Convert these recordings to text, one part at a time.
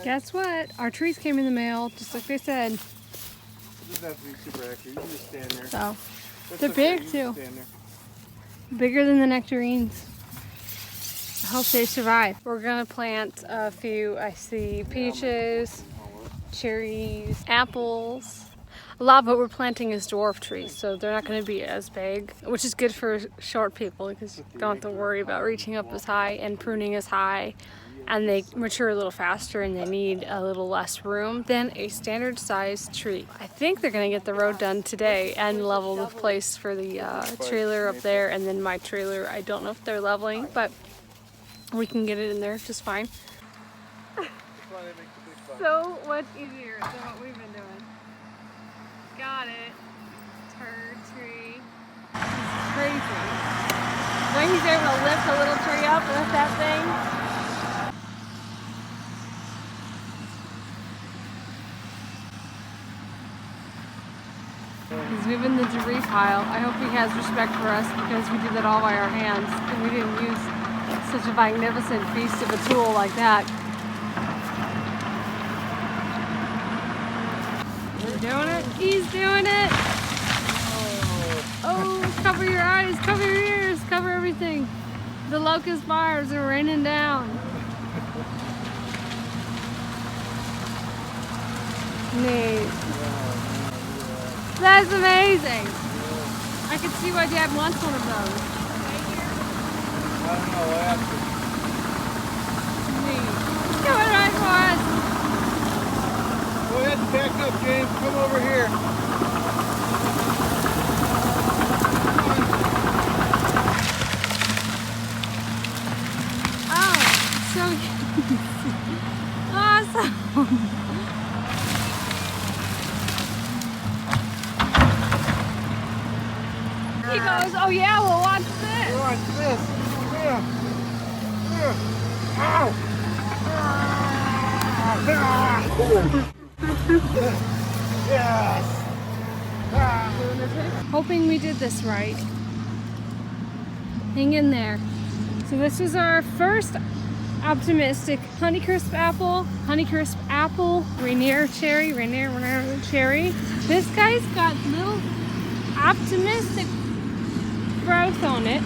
Guess what? Our trees came in the mail, just like they said. It doesn't have to be super accurate. You can just stand there. So, That's they're okay. big You too. can stand there. Bigger than the nectarines. I hope they survive. We're gonna plant a few, I see peaches, cherries, apples. A lot of what we're planting is dwarf trees, so they're not gonna be as big, which is good for short people because you don't have to worry about reaching up as high and pruning as high. And they mature a little faster and they need a little less room than a standard sized tree. I think they're gonna get the road done today and level the place for the trailer up there, and then my trailer, I don't know if they're leveling, but we can get it in there just fine. So much easier than what we've been doing. Got it. Turd tree. It's crazy. When he's able to lift a little tree up with that thing. He's moving the debris pile. I hope he has respect for us because we did that all by our hands and we didn't use such a magnificent beast of a tool like that. We're doing it. He's doing it. Oh, cover your eyes, cover your ears, cover everything. The locust fires are raining down. Neat. That's amazing. I can see why Dad wants one of those. I don't know. I have to. Neat. Coming right for us. Go ahead and back up, James. Come over here. Oh, so awesome. He goes, oh yeah, well watch this. Watch this. Yeah. Ow. Yes. Hoping we did this right. Hang in there. So this was our first optimistic Honeycrisp apple, Rainier cherry. This guy's got little optimistic growth on it.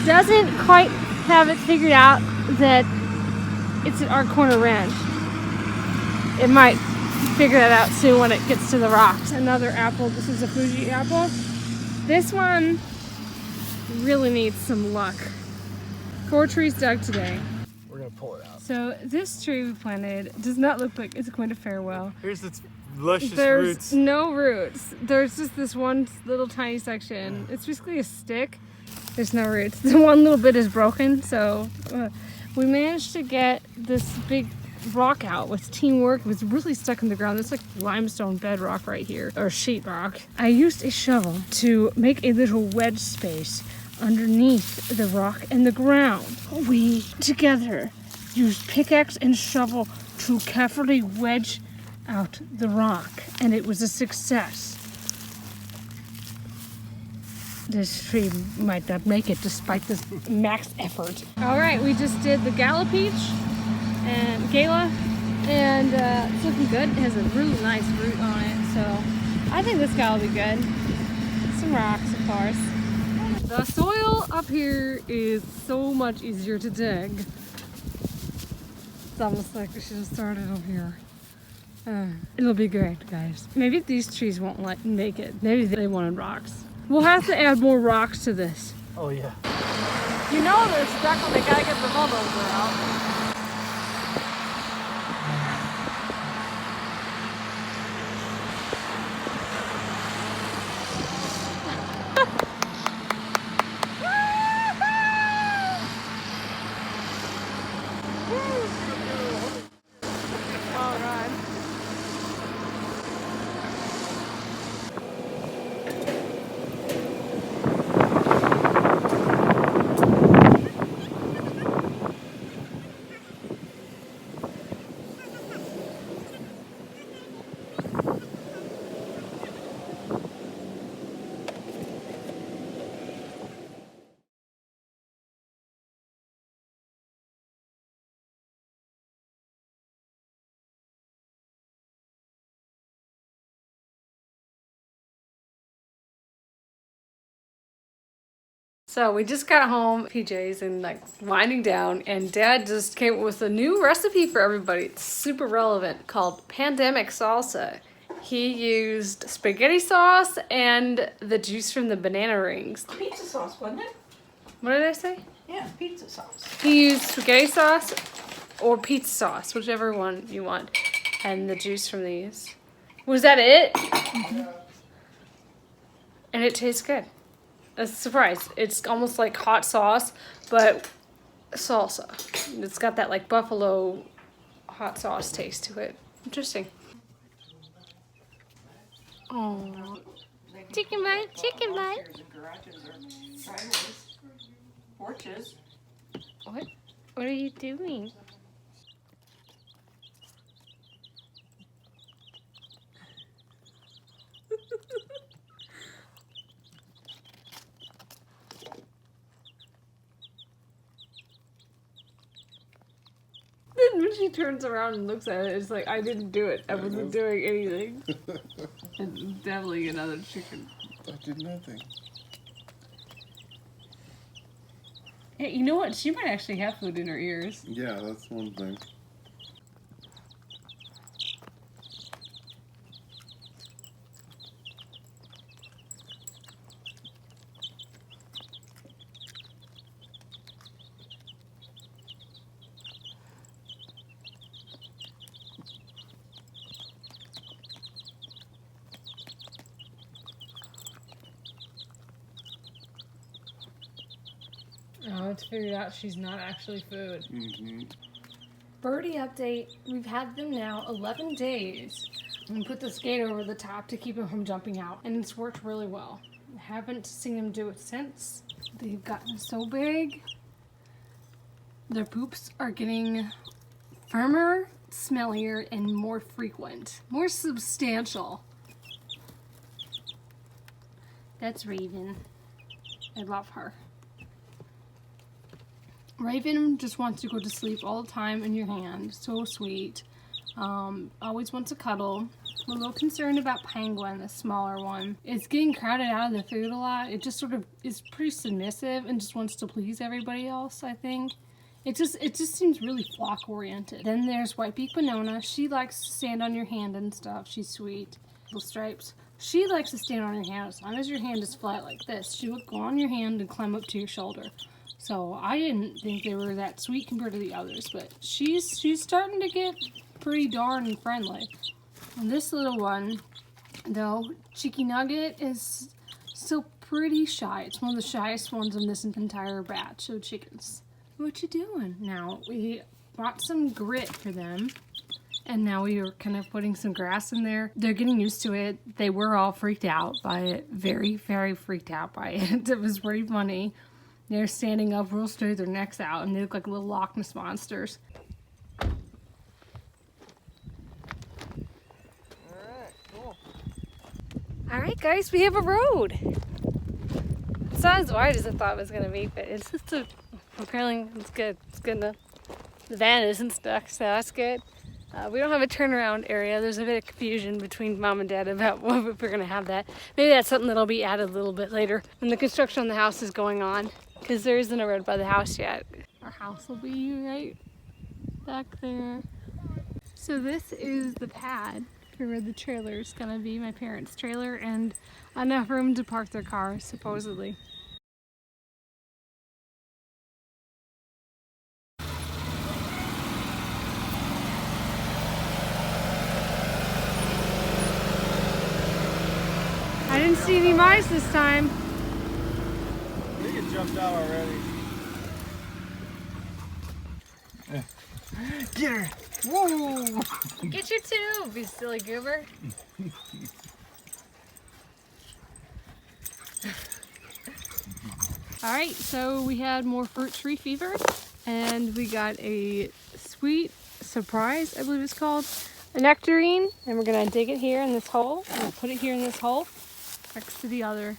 Doesn't quite have it figured out that it's our corner ranch. It might figure that out soon when it gets to the rocks. Another apple. This is a Fuji apple. This one really needs some luck. 4 trees dug today. We're gonna pull it out. So this tree we planted does not look like it's going to fare well. Here's its luscious There's roots. no roots. There's just this one little tiny section. It's basically a stick. There's no roots. The one little bit is broken, so we managed to get this big rock out with teamwork. It was really stuck in the ground. It's like limestone bedrock right here, or sheetrock. I used a shovel to make a little wedge space underneath the rock and the ground. We together used pickaxe and shovel to carefully wedge out the rock, and it was a success. This tree might not make it despite this max effort. All right, we just did the Gala peach and Gala, and it's looking good. It has a really nice root on it, so I think this guy will be good. Some rocks, of course. The soil up here is so much easier to dig. It's almost like we should have started up here. It'll be great, guys. Maybe these trees won't make it. Maybe they wanted rocks. We'll have to add more rocks to this. Oh yeah. You know they're stuck when they gotta get the bulldozer out. All right. So we just got home, PJs, and like winding down, and Dad just came up with a new recipe for everybody. It's super relevant, called pandemic salsa. He used spaghetti sauce and the juice from the banana rings. Pizza sauce, wasn't it? What did I say? Yeah, pizza sauce. He used spaghetti sauce or pizza sauce, whichever one you want, and the juice from these. Was that it? Mm-hmm. And it tastes good. A surprise. It's almost like hot sauce, but salsa. It's got that like buffalo hot sauce taste to it. Interesting. Oh, chicken butt, chicken butt. Garages or driveways, porches. What? What are you doing? Then when she turns around and looks at it, it's like, I didn't do it. I wasn't doing anything. It's definitely another chicken. I did nothing. Hey, you know what? She might actually have food in her ears. Yeah, that's one thing. Oh, it's figured out she's not actually food. Mm-hmm. Birdie update. We've had them now 11 days. And put this gate over the top to keep them from jumping out. And it's worked really well. I haven't seen them do it since. They've gotten so big. Their poops are getting firmer, smellier, and more frequent. More substantial. That's Raven. I love her. Raven just wants to go to sleep all the time in your hand. So sweet. Always wants a cuddle. I'm a little concerned about Penguin, the smaller one. It's getting crowded out of the food a lot. It just sort of is pretty submissive and just wants to please everybody else, I think. It just seems really flock oriented. Then there's White Beak Banana. She likes to stand on your hand and stuff. She's sweet. Little Stripes. She likes to stand on your hand as long as your hand is flat like this. She would go on your hand and climb up to your shoulder. So I didn't think they were that sweet compared to the others, but she's starting to get pretty darn friendly. And this little one, though, Cheeky Nugget, is still pretty shy. It's one of the shyest ones in this entire batch of chickens. What you doing? Now, we bought some grit for them, and now we are kind of putting some grass in there. They're getting used to it. They were all freaked out by it. Very, very freaked out by it. It was pretty funny. They're standing up real straight, their necks out, and they look like little Loch Ness monsters. Alright, cool. Alright guys, we have a road. It's not as wide as I thought it was going to be, but it's just apparently it's good. It's good enough. The van isn't stuck, so that's good. We don't have a turnaround area. There's a bit of confusion between Mom and Dad about if we're going to have that. Maybe that's something that'll be added a little bit later when the construction on the house is going on. Because there isn't a road by the house yet. Our house will be right back there. So this is the pad for where the trailer is going to be, my parents' trailer, and enough room to park their car, supposedly. I didn't see any mice this time. I think it jumped out already. Get her! Whoa! Get your tube, you silly goober. Alright, so we had more fruit tree fever, and we got a sweet surprise, I believe it's called, a nectarine, and we're going to dig it here in this hole. I'm going to put it here in this hole next to the other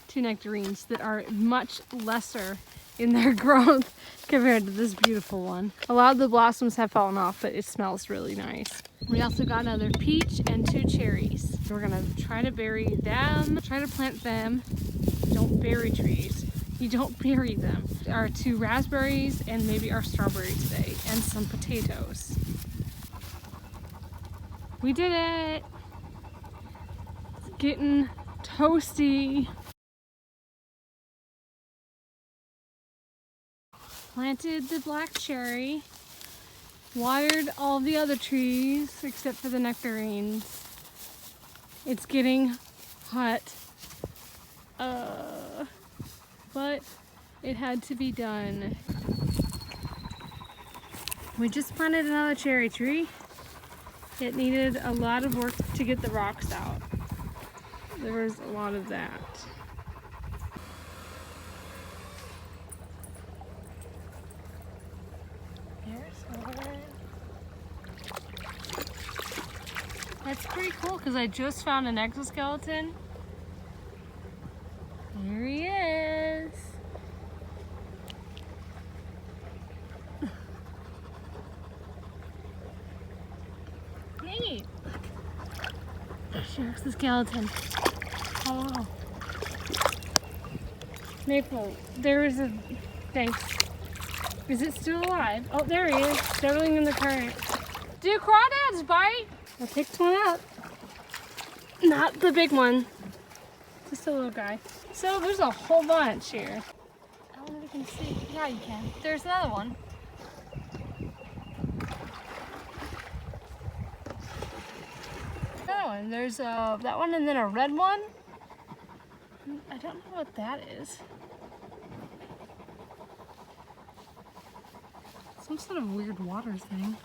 two nectarines that are much lesser in their growth compared to this beautiful one. A lot of the blossoms have fallen off, but it smells really nice. We also got another peach and 2 cherries. We're gonna try to bury them, try to plant them. Don't bury trees. You don't bury them. Our 2 raspberries and maybe our strawberry today, and some potatoes. We did it! It's getting toasty. Planted the black cherry. Watered all the other trees except for the nectarines. It's getting hot. But it had to be done. We just planted another cherry tree. It needed a lot of work to get the rocks out. There was a lot of that. There's one. That's pretty cool because I just found an exoskeleton. Here he is. Neat. Here's the skeleton. Oh. Maple, there is a... Thanks. Is it still alive? Oh, there he is. Settling in the current. Do crawdads bite? I picked one up. Not the big one. Just a little guy. So there's a whole bunch here. I don't know if you can see. Yeah, you can. There's another one. Another one. There's that one and then a red one. I don't know what that is. Some sort of weird water thing.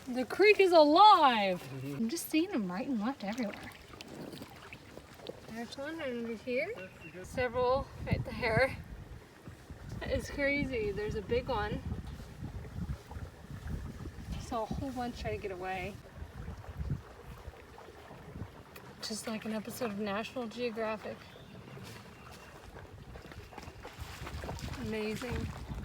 The creek is alive! I'm just seeing them right and left everywhere. There's one under here. Several right there. That is crazy. There's a big one. Saw a whole bunch try to get away. Just like an episode of National Geographic. Amazing.